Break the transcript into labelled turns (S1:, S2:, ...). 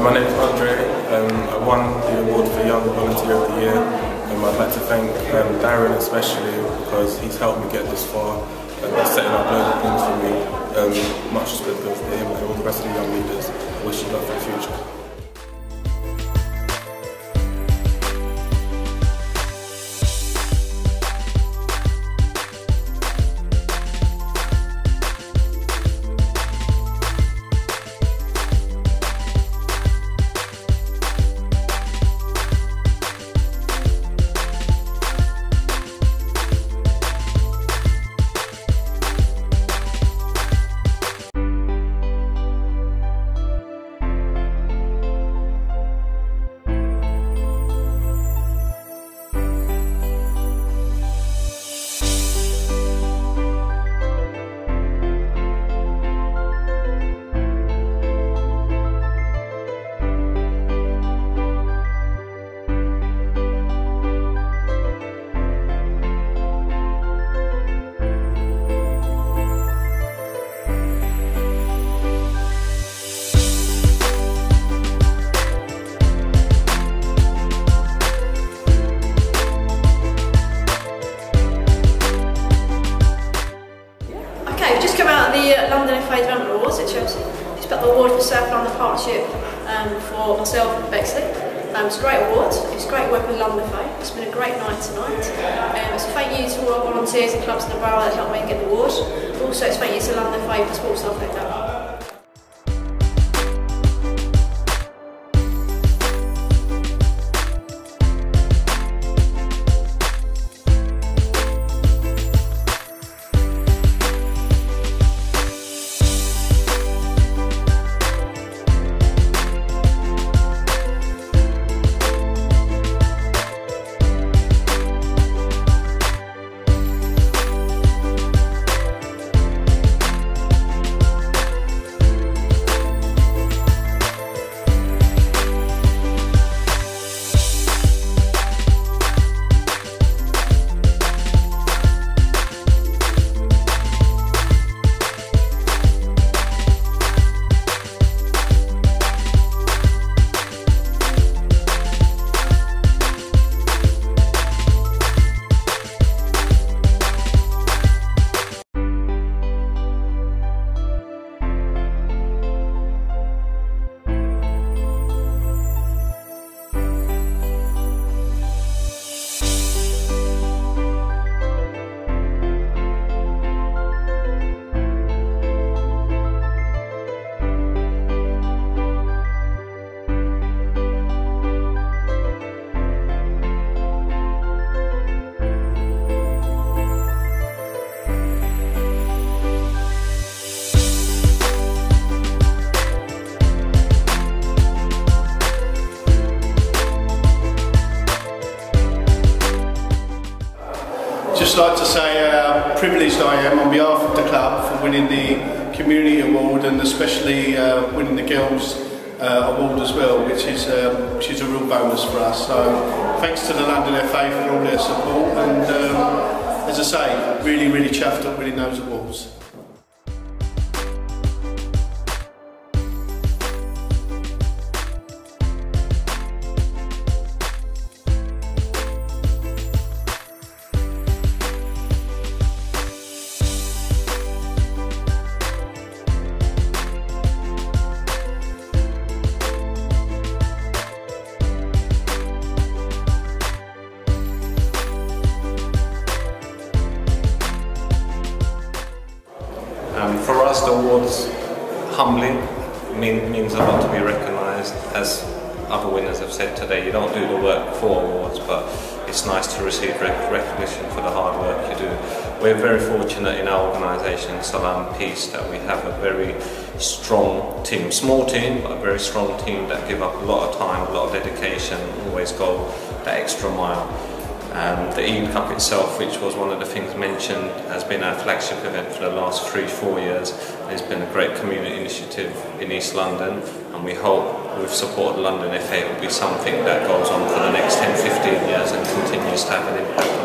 S1: My name is Andre. I won the award for Young Volunteer of the Year. I'd like to thank Darren especially because he's helped me get this far and setting up loads of things for me. Much respect for him and all the rest of the young leaders. I wish you luck for the future.
S2: London FA Development Awards at Chelsea. Just got the award for South London Partnership for myself and Bexley. It's a great award. It's great work with London FA. It's been a great night tonight. So thank you to all our volunteers and clubs in the borough that helped me get the award. Also, it's thank you to London FA for the sports staff picked up.
S3: Just like to say how privileged I am on behalf of the club for winning the Community Award and especially winning the Girls Award as well, which is a real bonus for us. So thanks to the London FA for all their support and as I say, really chuffed at winning those awards.
S4: For us, the awards humbling means a lot to be recognised. As other winners have said today, you don't do the work for awards, but it's nice to receive recognition for the hard work you do. We're very fortunate in our organisation, Salam Peace, that we have a very strong team. Small team, but a very strong team that give up a lot of time, a lot of dedication, always go that extra mile. The Eid Cup itself, which was one of the things mentioned, has been our flagship event for the last 3-4 years. It's been a great community initiative in East London, and we hope with support of London FA it will be something that goes on for the next 10-15 years and continues to have an impact on